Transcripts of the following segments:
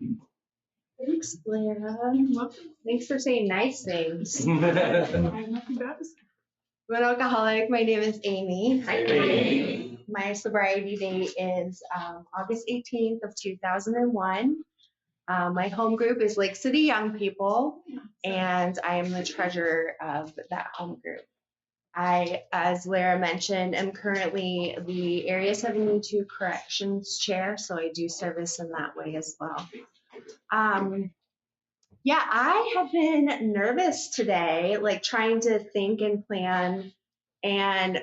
Thanks, Blair. Thanks for saying nice things. I'm an alcoholic. My name is Aimee. Hi, Aimee. My sobriety date is August 18th of 2001. My home group is Lake City Young People, and I am the treasurer of that home group. I, as Lara mentioned, am currently the Area 72 Corrections Chair, so I do service in that way as well. Yeah, I have been nervous today, like trying to think and plan. And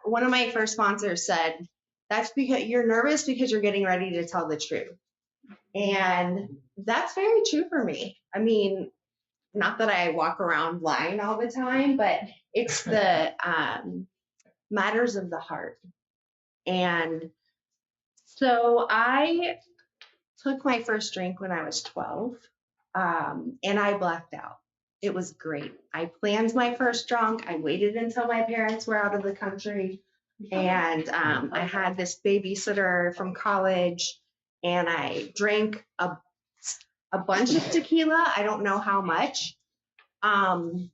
one of my first sponsors said, that's because you're nervous because you're getting ready to tell the truth. And that's very true for me. I mean, not that I walk around lying all the time, but it's the matters of the heart. And so I took my first drink when I was 12, and I blacked out. It was great. I planned my first drunk. I waited until my parents were out of the country, and I had this babysitter from college, and I drank a bunch of tequila. I don't know how much. And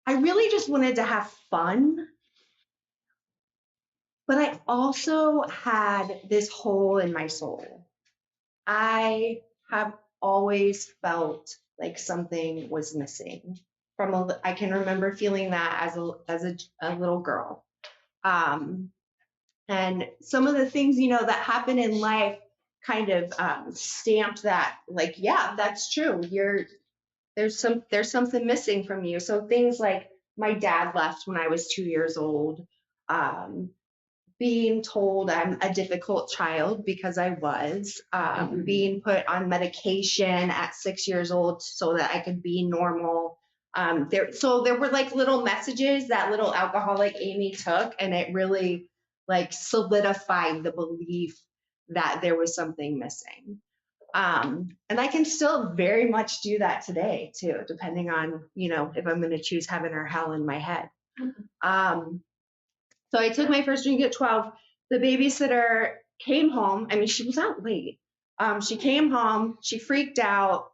I really just wanted to have fun. But I also had this hole in my soul. I have always felt like something was missing. I can remember feeling that as a little girl. And some of the things, that happen in life kind of stamped that, like, yeah, that's true. There's something missing from you. So things like my dad left when I was 2 years old. Being told I'm a difficult child because I was, being put on medication at 6 years old so that I could be normal. So there were like little messages that little alcoholic Aimee took, and it really like solidified the belief that there was something missing. And I can still very much do that today too, depending on, if I'm going to choose heaven or hell in my head. So I took my first drink at 12. The babysitter came home. I mean, she was out late. She came home. She freaked out,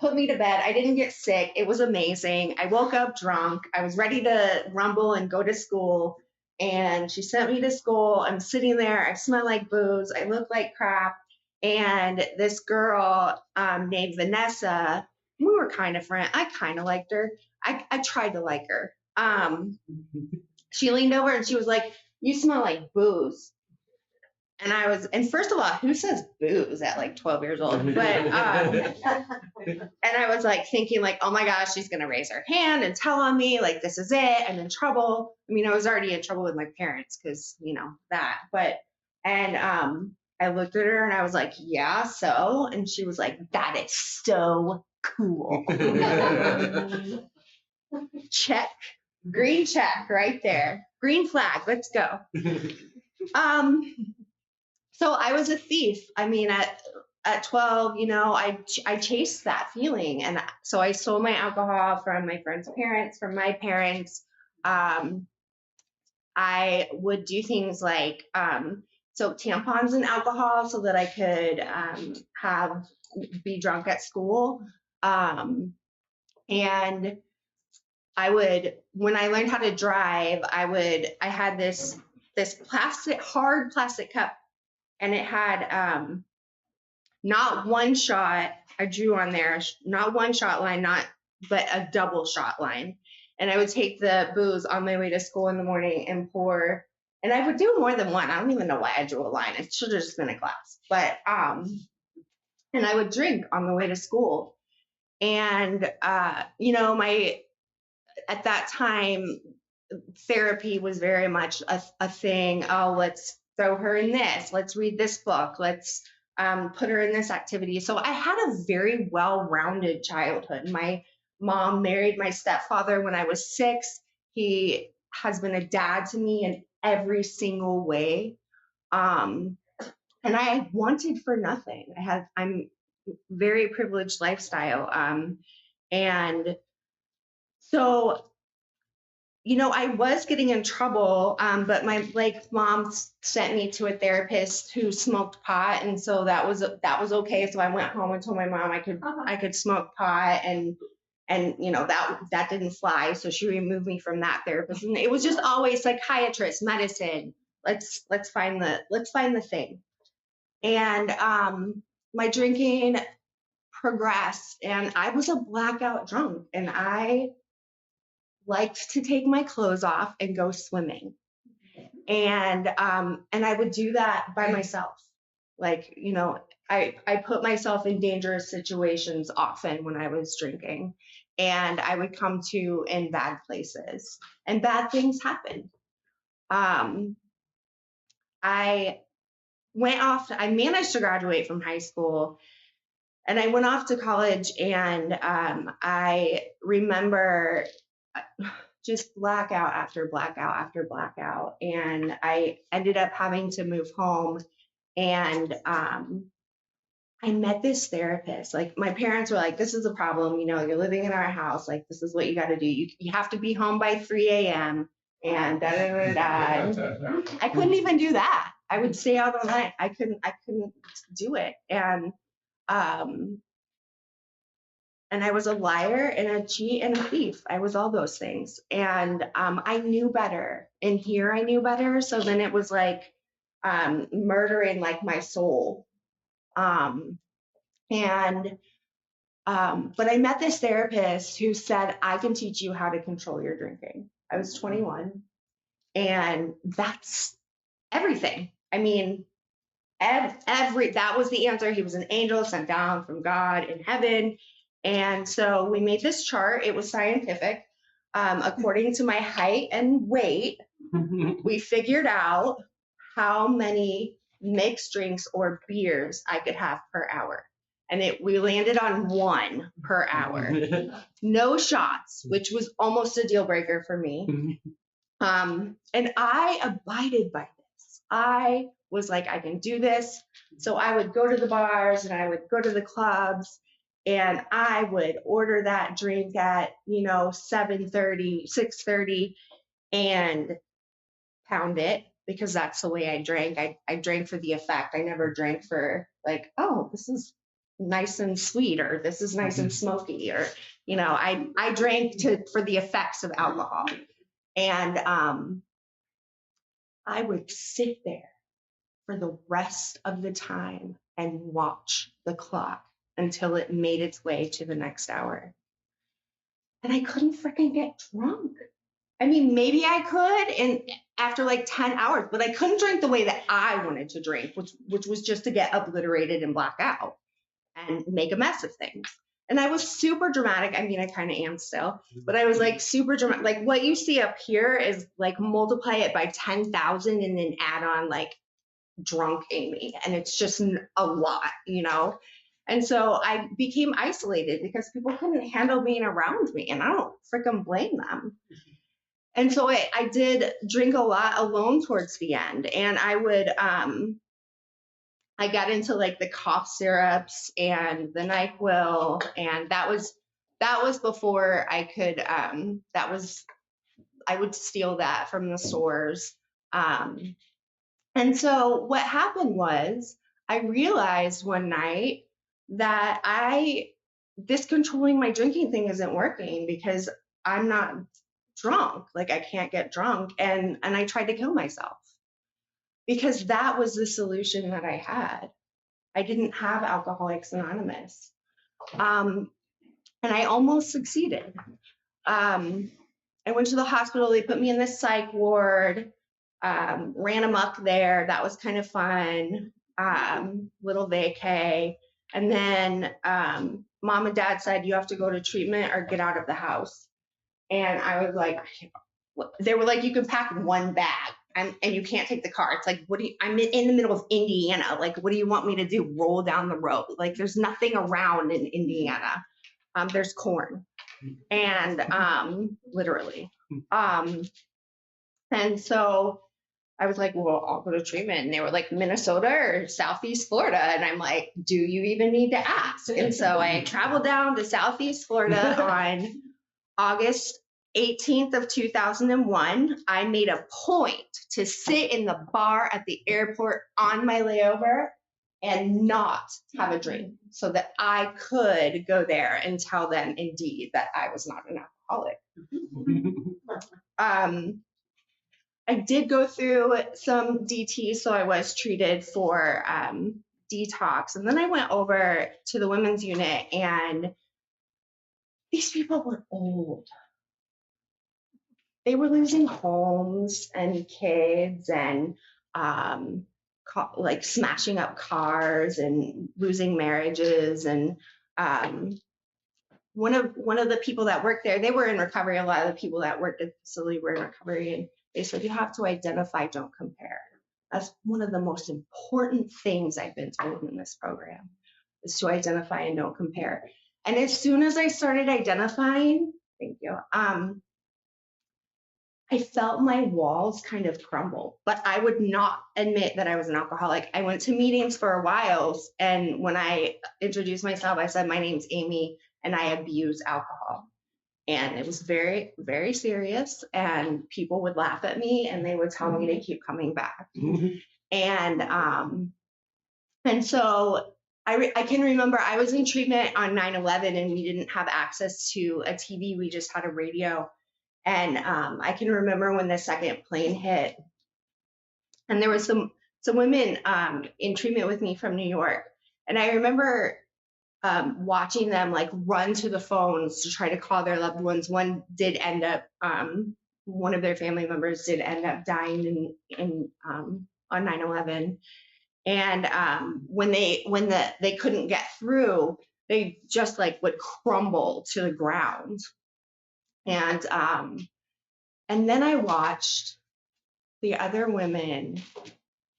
put me to bed. I didn't get sick. It was amazing. I woke up drunk. I was ready to rumble and go to school. And she sent me to school. I'm sitting there. I smell like booze. I look like crap. And this girl named Vanessa, we were kind of friends. I kind of liked her. I tried to like her. She leaned over and she was like, you smell like booze. And first of all, who says booze at like 12 years old? But, and I was like thinking like, oh my gosh, she's going to raise her hand and tell on me, like, this is it. I'm in trouble. I mean, I was already in trouble with my parents because, that, and I looked at her and I was like, yeah, so, and she was like, that is so cool. Check. Green check right there. Green flag. Let's go. So I was a thief. I mean, at 12, I chased that feeling. And so I stole my alcohol from my friend's parents, from my parents. I would do things like, so tampons and alcohol so that I could be drunk at school. And when I learned how to drive, I had this hard plastic cup, and it had not one shot. I drew on there, not one shot line, but a double shot line. And I would take the booze on my way to school in the morning and pour, and I would do more than one. I don't even know why I drew a line. It should have just been a glass. But and I would drink on the way to school. And at that time, therapy was very much a thing. Oh, let's throw her in this. Let's read this book. Let's put her in this activity. So I had a very well-rounded childhood. My mom married my stepfather when I was 6. He has been a dad to me in every single way. And I wanted for nothing. I'm very privileged lifestyle. And so I was getting in trouble, but my mom sent me to a therapist who smoked pot, and so that was okay. So I went home and told my mom I could smoke pot, and that didn't fly. So she removed me from that therapist, and it was just always psychiatrist, medicine. Let's find the thing. And my drinking progressed, and I was a blackout drunk, and I liked to take my clothes off and go swimming. And I would do that by myself. I put myself in dangerous situations often when I was drinking, and I would come to in bad places, and bad things happened. Um, I I managed to graduate from high school, and I went off to college, and I remember just blackout after blackout after blackout. And I ended up having to move home. And I met this therapist. Like, my parents were like, this is a problem. You're living in our house. Like, this is what you got to do. You have to be home by 3 a.m. and da da da da. I couldn't even do that. I would stay out all night. I couldn't do it. And I was a liar and a cheat and a thief. I was all those things. And I knew better. And here I knew better. So then it was like murdering my soul. But I met this therapist who said, I can teach you how to control your drinking. I was 21. And that's everything. I mean, that was the answer. He was an angel sent down from God in heaven. And so we made this chart. It was scientific. According to my height and weight, we figured out how many mixed drinks or beers I could have per hour. And we landed on 1 per hour. No shots, which was almost a deal breaker for me. And I abided by this. I was like, I can do this. So I would go to the bars and I would go to the clubs, and I would order that drink at 7:30, 6:30, and pound it, because that's the way I drank. I drank for the effect. I never drank for oh, this is nice and sweet, or this is nice and smoky, or I drank for the effects of alcohol. And I would sit there for the rest of the time and watch the clock until it made its way to the next hour. And I couldn't freaking get drunk. I mean, maybe I could, and after 10 hours, but I couldn't drink the way that I wanted to drink, which was just to get obliterated and black out and make a mess of things. And I was super dramatic. I mean, I kind of am still, but I was super dramatic. Like, what you see up here is multiply it by 10,000 and then add on drunk Aimee. And it's just a lot, And so I became isolated because people couldn't handle being around me, and I don't freaking blame them. And so I did drink a lot alone towards the end, and I would, I got into the cough syrups and the NyQuil, and that was before I could, I would steal that from the stores. And so what happened was, I realized one night that this controlling my drinking thing isn't working, because I'm not drunk. I can't get drunk. And I tried to kill myself, because that was the solution that I had. I didn't have Alcoholics Anonymous. And I almost succeeded. I went to the hospital. They put me in the psych ward, ran amok there. That was kind of fun. Little vacay. And then mom and dad said, you have to go to treatment or get out of the house. And I was like, they were like, you can pack 1 bag and you can't take the car. It's like, I'm in the middle of Indiana. What do you want me to do? Roll down the road? There's nothing around in Indiana. There's corn, and literally. And so I was like, well, I'll go to treatment. And they were like, Minnesota or Southeast Florida. And I'm like, do you even need to ask? And so I traveled down to Southeast Florida on August 18th of 2001, I made a point to sit in the bar at the airport on my layover and not have a drink so that I could go there and tell them indeed that I was not an alcoholic. I did go through some DT, so I was treated for detox. And then I went over to the women's unit, and these people were old. They were losing homes and kids and like smashing up cars and losing marriages. And one of the people that worked there, they were in recovery. A lot of the people that worked at the facility were in recovery, and they said, you have to identify, don't compare. That's one of the most important things I've been told in this program, is to identify and don't compare. And as soon as I started identifying, thank you, I felt my walls kind of crumble, but I would not admit that I was an alcoholic. I went to meetings for a while, and when I introduced myself, I said, my name's Aimee, and I abuse alcohol. And it was very, very serious, and people would laugh at me, and they would tell me to keep coming back. And so I can remember I was in treatment on 9/11, and we didn't have access to a TV. We just had a radio. And I can remember when the second plane hit, and there was some women in treatment with me from New York. And I remember watching them like run to the phones to try to call their loved ones. One did end up, one of their family members did end up dying on 9/11. And when they couldn't get through, they just like would crumble to the ground. And then I watched the other women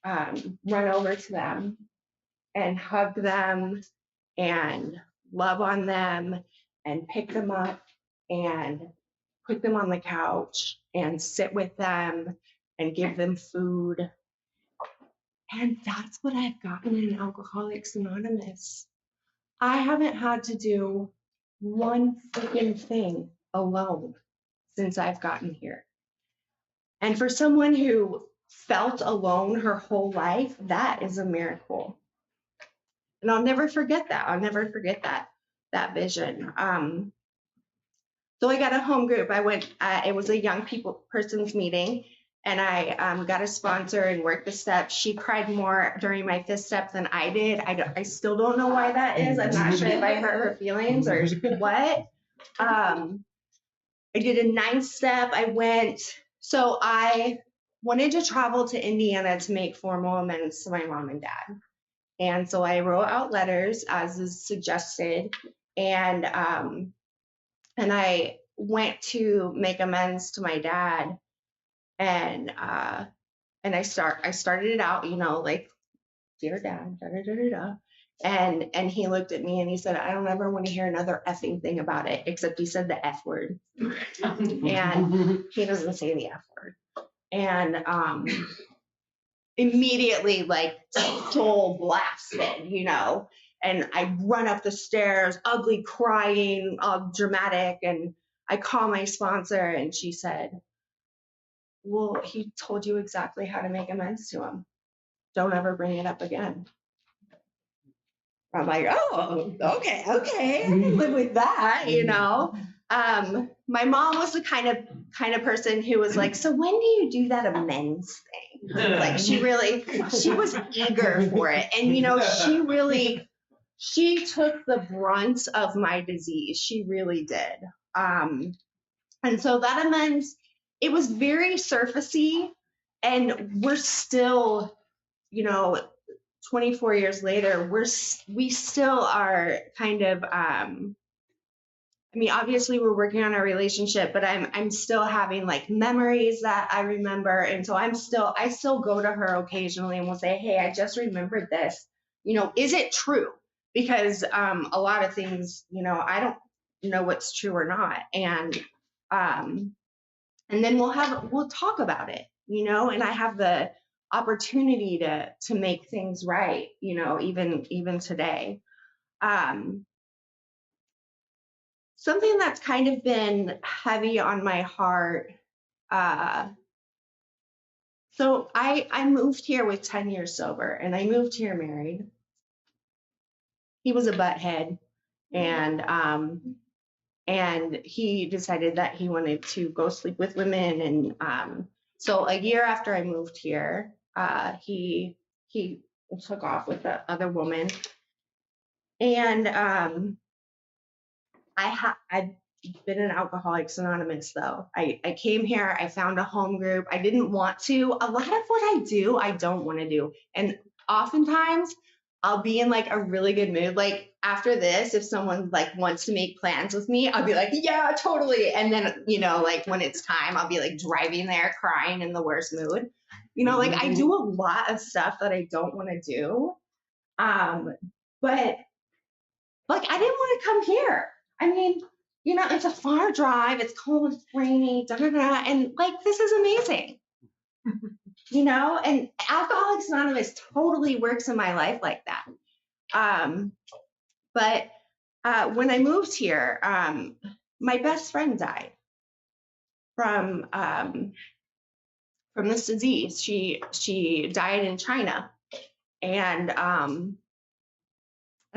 run over to them and hug them and love on them and pick them up and put them on the couch and sit with them and give them food. And that's what I've gotten in Alcoholics Anonymous. I haven't had to do one freaking thing alone since I've gotten here. And for someone who felt alone her whole life, that is a miracle. And I'll never forget that. I'll never forget that vision. So I got a home group. I went, it was a young person's meeting, and I got a sponsor and worked the steps. She cried more during my fifth step than I did. I still don't know why that is. I'm not sure if I hurt her feelings or what. I did a ninth step. So I wanted to travel to Indiana to make formal amends to my mom and dad. And so I wrote out letters as is suggested. And I went to make amends to my dad. And I started it out, like, dear dad, da da da da da. And he looked at me and he said, I don't ever want to hear another effing thing about it, except he said the F word. And he doesn't say the F word. And immediately, like, soul blasted, and I run up the stairs, ugly, crying, all dramatic. And I call my sponsor, and she said, well, he told you exactly how to make amends to him. Don't ever bring it up again. I'm like, oh, okay, I can live with that, My mom was the kind of person who was like, so when do you do that amends thing? Like, she was eager for it. And, she took the brunt of my disease. She really did. And so that amends, it was very surfacey, and we're still, 24 years later, we still are kind of, obviously we're working on our relationship, but I'm still having like memories that I remember. And so I still go to her occasionally and will say, hey, I just remembered this, is it true? Because a lot of things, I don't know what's true or not. And then we'll talk about it, and I have the opportunity to make things right, even today. something that's kind of been heavy on my heart. So I moved here with 10 years sober, and I moved here married. He was a butthead, and he decided that he wanted to go sleep with women. And so a year after I moved here, he took off with the other woman. And I've been in Alcoholics Anonymous though. I came here, I found a home group. I didn't want to. A lot of what I do, I don't want to do. And oftentimes I'll be in like a really good mood. Like after this, if someone like wants to make plans with me, I'll be like, yeah, totally. And then, like when it's time, I'll be like driving there crying in the worst mood. Like I do a lot of stuff that I don't want to do. But like I didn't want to come here. I mean, it's a far drive, it's cold, it's rainy, and like this is amazing. And Alcoholics Anonymous totally works in my life like that. But when I moved here, my best friend died from this disease. She died in China, and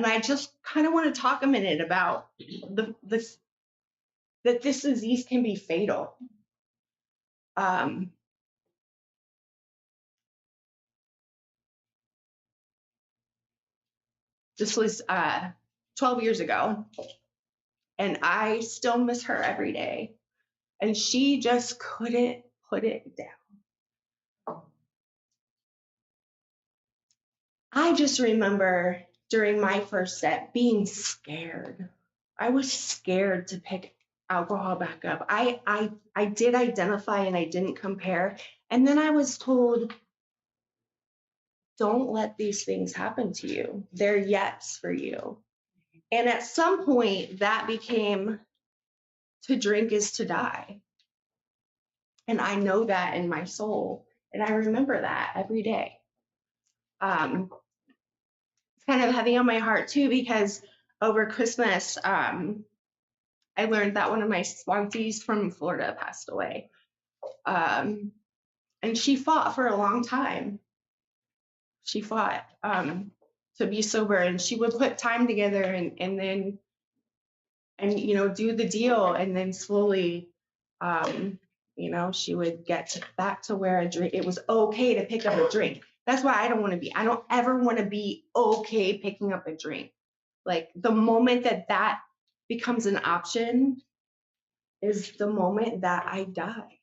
I just kind of want to talk a minute about that this disease can be fatal. This was 12 years ago, and I still miss her every day. And she just couldn't put it down. I just remember during my first set being scared. I was scared to pick alcohol back up. I did identify and I didn't compare. And then I was told, don't let these things happen to you. They're yets for you. And at some point that became, to drink is to die. And I know that in my soul. And I remember that every day. It's kind of heavy on my heart too, because over Christmas, I learned that one of my sponsees from Florida passed away. And she fought for a long time. She fought to be sober, and she would put time together and then do the deal, and then slowly she would get back to where it was okay to pick up a drink. That's why I don't want to be. I don't ever want to be okay picking up a drink. Like the moment that becomes an option is the moment that I die.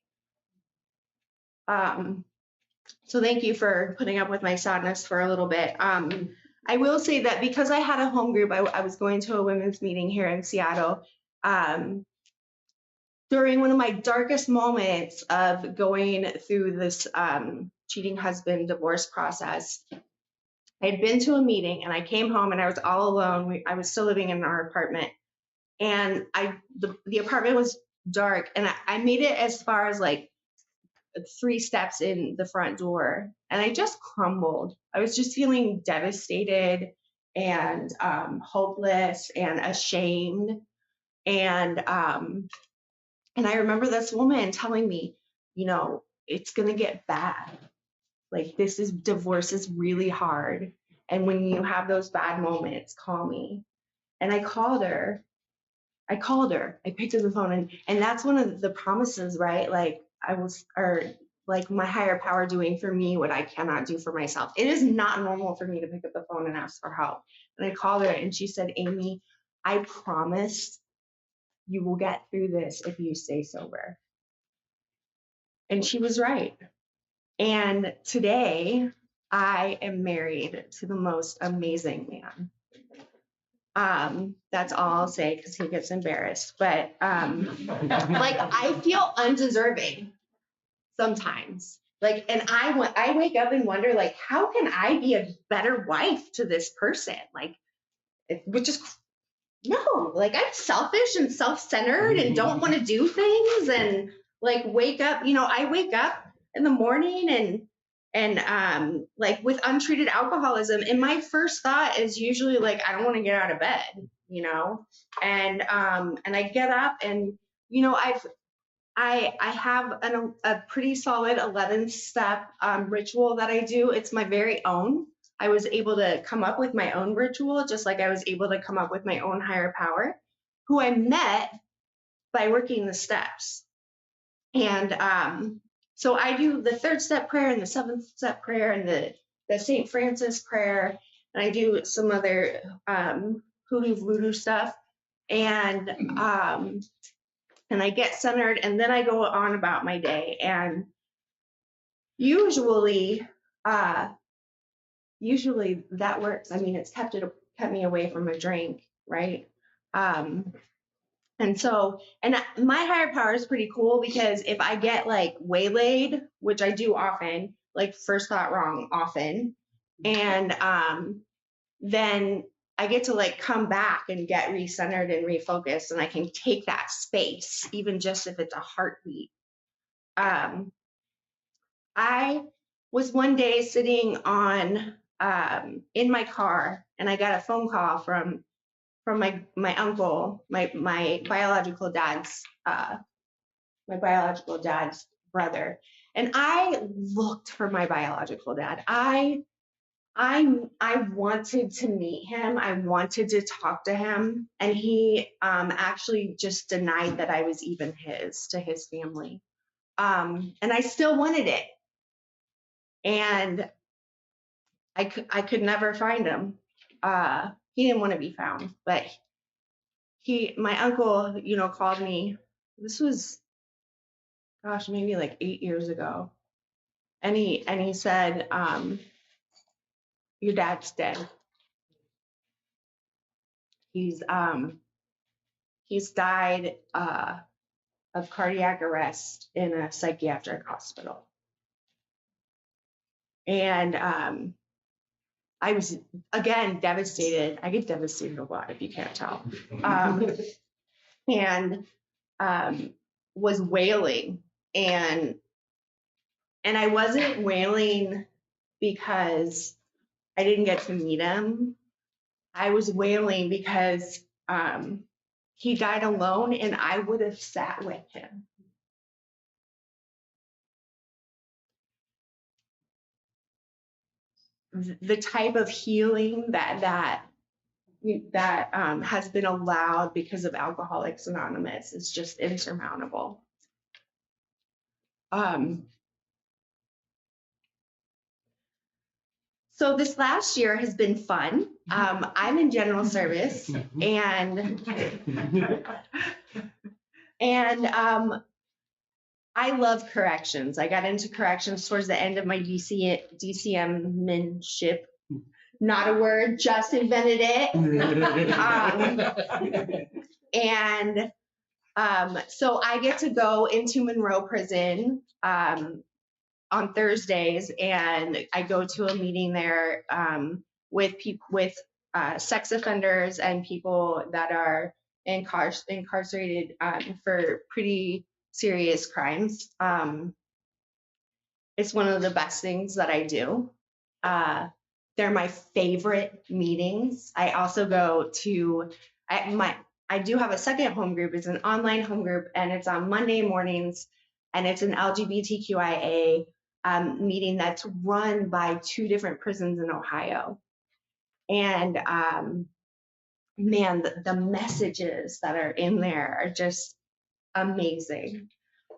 So thank you for putting up with my sadness for a little bit. I will say that because I had a home group, I was going to a women's meeting here in Seattle. During one of my darkest moments of going through this cheating husband divorce process, I had been to a meeting and I came home and I was all alone. I was still living in our apartment, and the apartment was dark, and I made it as far as like 3 steps in the front door, and I just crumbled. I was just feeling devastated and hopeless and ashamed. And I remember this woman telling me, it's going to get bad. Like divorce is really hard. And when you have those bad moments, call me. And I called her. I picked up the phone, and that's one of the promises, right? Like like my higher power doing for me what I cannot do for myself. It is not normal for me to pick up the phone and ask for help. And I called her and she said, Aimee, I promise you will get through this if you stay sober. And she was right. And today I am married to the most amazing man. That's all I'll say because he gets embarrassed. But like I feel undeserving sometimes. Like, and I wake up and wonder, like, how can I be a better wife to this person? Like, which is no, like I'm selfish and self-centered and don't want to do things and like wake up. I wake up in the morning and like with untreated alcoholism, and my first thought is usually like, I don't want to get out of bed. and I get up and, I have a pretty solid 11 step ritual that I do. It's my very own. I was able to come up with my own ritual, just like I was able to come up with my own higher power, who I met by working the steps. And so I do the third step prayer and the seventh step prayer and the St. Francis prayer. And I do some other hoodoo voodoo stuff. And I get centered, and then I go on about my day. And usually that works. I mean, it's kept me away from a drink, right? And my higher power is pretty cool, because if I get like waylaid, which I do often, like first thought wrong often, and then I get to like come back and get recentered and refocused, and I can take that space, even just if it's a heartbeat. I was one day sitting on in my car, and I got a phone call from my uncle, my biological dad's brother. And I looked for my biological dad. I wanted to meet him. I wanted to talk to him, and he actually just denied that I was even to his family. And I still wanted it, and I could never find him. He didn't want to be found, but my uncle, called me. This was, gosh, maybe like 8 years ago. And he said, your dad's dead. He's died of cardiac arrest in a psychiatric hospital. And I was, again, devastated. I get devastated a lot, if you can't tell. And was wailing, and I wasn't wailing because I didn't get to meet him. I was wailing because he died alone, and I would have sat with him. The type of healing that has been allowed because of Alcoholics Anonymous is just insurmountable. So this last year has been fun. I'm in general service, and I love corrections. I got into corrections towards the end of my DCM-manship. Not a word, just invented it. So I get to go into Monroe Prison on Thursdays, and I go to a meeting there with sex offenders and people that are incarcerated for pretty serious crimes. It's one of the best things that I do. They're my favorite meetings. I also go to I do have a second home group. It's an online home group, and it's on Monday mornings, and it's an LGBTQIA meeting that's run by 2 different prisons in Ohio. And man, the messages that are in there are just amazing.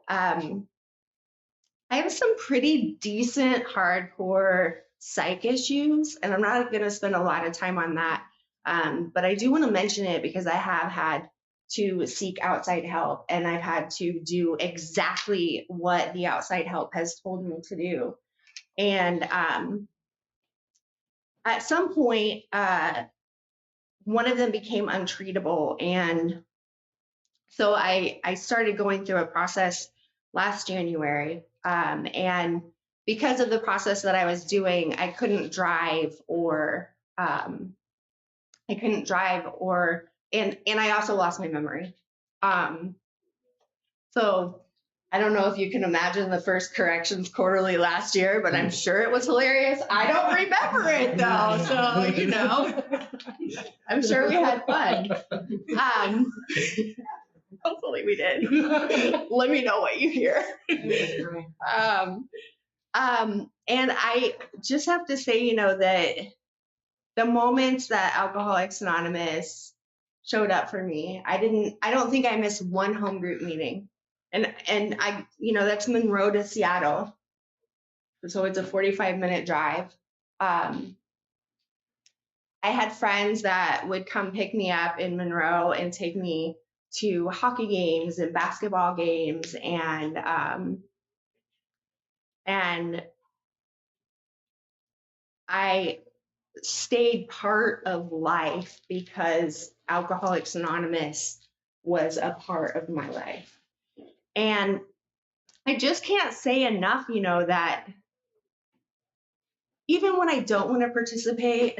I have some pretty decent hardcore psych issues, and I'm not going to spend a lot of time on that. But I do want to mention it because I have had to seek outside help, and I've had to do exactly what the outside help has told me to do. And at some point, one of them became untreatable. And so I started going through a process last January. And because of the process that I was doing, I couldn't drive and I also lost my memory. So I don't know if you can imagine the first corrections quarterly last year, but I'm sure it was hilarious. I don't remember it though, so you know, I'm sure we had fun. Hopefully we did. Let me know what you hear. And I just have to say, you know, that the moments that Alcoholics Anonymous showed up for me, I don't think I missed one home group meeting. And I, you know, that's Monroe to Seattle. So it's a 45-minute drive. I had friends that would come pick me up in Monroe and take me to hockey games and basketball games, and I stayed part of life because Alcoholics Anonymous was a part of my life. And I just can't say enough, you know, that even when I don't want to participate,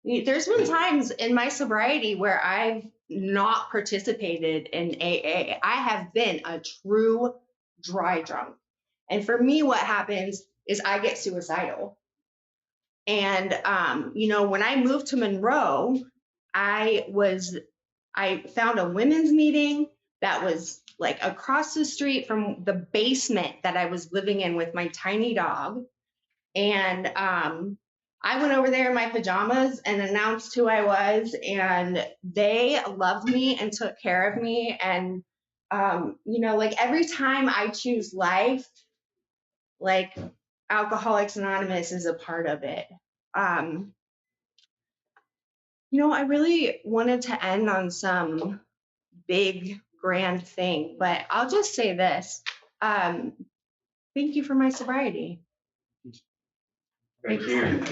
there's been times in my sobriety where I've not participated in AA. I have been a true dry drunk. And for me, what happens is I get suicidal. And, you know, when I moved to Monroe, I found a women's meeting that was like across the street from the basement that I was living in with my tiny dog. And I went over there in my pajamas and announced who I was, and they loved me and took care of me. And, you know, like every time I choose life, like Alcoholics Anonymous is a part of it. You know, I really wanted to end on some big, grand thing, but I'll just say this. Thank you for my sobriety. Thank you.